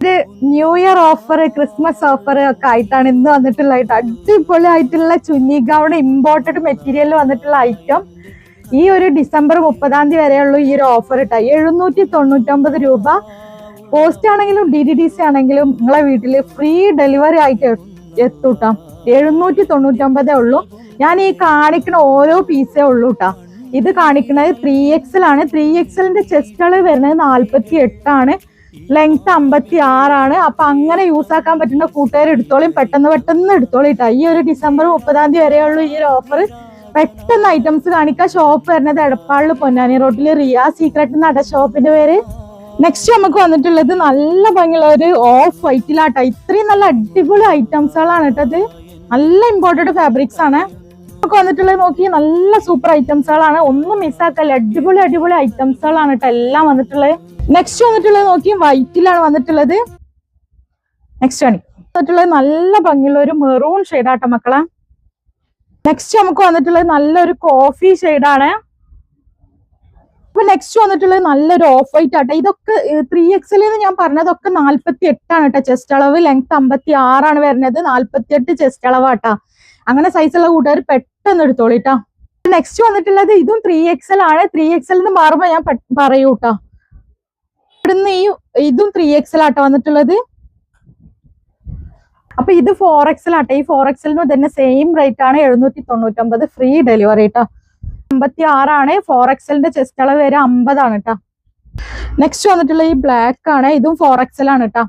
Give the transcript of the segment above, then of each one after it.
ഇത് new year offer, Christmas offer ഒക്കെ ആയിട്ടാണ് ഇന്ന് വന്നിട്ടുള്ളത്. അടിപൊളിയായിട്ടുള്ള ചുന്നി ഗൗൺ ഇമ്പോർട്ടഡ് മെറ്റീരിയൽ വന്നിട്ടുള്ള ഐറ്റം ഈ ഒരു ഡിസംബർ 30 വരെയുള്ളൂ ഈ ഒരു ഓഫർ ഇട്ട 799 രൂപ. പോസ്റ്റ് ആണെങ്കിലും DDDC ആണെങ്കിലും നിങ്ങളെ വീട്ടില് ഫ്രീ ഡെലിവറി ആയിട്ട് എത്തൂട്ടാ. 799 ഉള്ളൂ. ഞാൻ ഈ കാണിക്കുന്ന ഓരോ പീസേ ഉള്ളൂ കേട്ടാ. ഇത് കാണിക്കുന്നത് 3XL ആണ്. 3XLന്റെ ചെസ്റ്റ് അളവ് വരുന്നത് 48 ആണ്. ലെങ്ത് 56 ആണ്. അപ്പൊ അങ്ങനെ യൂസ് ആക്കാൻ പറ്റുന്ന കൂട്ടുകാർ എടുത്തോളും, പെട്ടെന്ന് എടുത്തോളിട്ടാ. ഈ ഒരു ഡിസംബർ 30 വരെയുള്ളൂ ഈ ഒരു ഓഫർ. പെട്ടെന്ന് ഐറ്റംസ് കാണിക്കാം. ഷോപ്പ് വരുന്നത് എടപ്പാളില് പൊന്നാനി റോഡില് റിയ സീക്രട്ട് നട ഷോപ്പിന്റെ പേര്. നെക്സ്റ്റ് നമുക്ക് വന്നിട്ടുള്ളത് നല്ല ഭംഗിയുള്ള ഒരു ഓഫ് വൈറ്റിലാട്ടോ. ഇത്രയും നല്ല അടിപൊളി ഐറ്റംസുകളാണ് കേട്ടത്. നല്ല ഇമ്പോർട്ടഡ് ഫാബ്രിക്സ് ആണ് നമുക്ക് വന്നിട്ടുള്ളത്. നോക്കി, നല്ല സൂപ്പർ ഐറ്റംസുകളാണ്, ഒന്നും മിസ്സാക്കല്ല. അടിപൊളി ഐറ്റംസുകളാണ് കേട്ടോ എല്ലാം വന്നിട്ടുള്ളത്. നെക്സ്റ്റ് വന്നിട്ടുള്ളത് നോക്കി, വൈറ്റിലാണ് വന്നിട്ടുള്ളത്. നെക്സ്റ്റ് വന്നിട്ടുള്ളത് നല്ല ഭംഗിയുള്ള ഒരു മെറൂൺ ഷെയ്ഡാട്ടോ മക്കളെ. നെക്സ്റ്റ് നമുക്ക് വന്നിട്ടുള്ളത് നല്ലൊരു കോഫി ഷെയ്ഡാണ്. അപ്പൊ നെക്സ്റ്റ് വന്നിട്ടുള്ളത് നല്ലൊരു ഓഫ് വൈറ്റ് ആട്ടോ. ഇതൊക്കെ 3XL എന്ന് ഞാൻ പറഞ്ഞതൊക്കെ 48 ആണ് കേട്ടോ ചെസ്റ്റ് അളവ്. ലെങ്ത് 56 ആണ് വരുന്നത്. 48 ചെസ്റ്റ് അളവാട്ടാ. അങ്ങനെ സൈസുള്ള കൂട്ടുകാർ പെട്ടെന്ന് എടുത്തോളിട്ടാ. നെക്സ്റ്റ് വന്നിട്ടുള്ളത് ഇതും 3XL ആണ്. 3XL എന്ന് മാറുമ്പോ ഞാൻ പറയൂട്ടാ. ഇവിടുന്ന് ഇതും 3XL ആട്ടോ വന്നിട്ടുള്ളത്. അപ്പൊ ഇത് 4XL ആട്ടെ. ഈ 4XL തന്നെ സെയിം റേറ്റ് ആണ്, 799 ഫ്രീ ഡെലിവറി കേട്ടോ. 56 ആണ്. 4XLന്റെ ചെസ്റ്റ് അളവ് വരെ 50 ആണ് കേട്ടോ. നെക്സ്റ്റ് വന്നിട്ടുള്ള ഈ ബ്ലാക്ക് ആണ്. ഇതും 4XL ആണ് കേട്ടോ.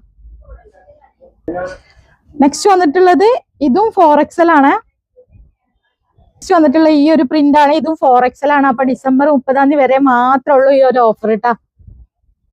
നെക്സ്റ്റ് വന്നിട്ടുള്ളത് ഇതും 4XL ആണ്. നെക്സ്റ്റ് വന്നിട്ടുള്ള ഈ ഒരു പ്രിന്റ് ആണ്. ഇതും 4XL ആണ്. അപ്പൊ ഡിസംബർ 30 വരെ മാത്രമേ ഉള്ളൂ ഈ ഒരു ഓഫർ കേട്ടോ.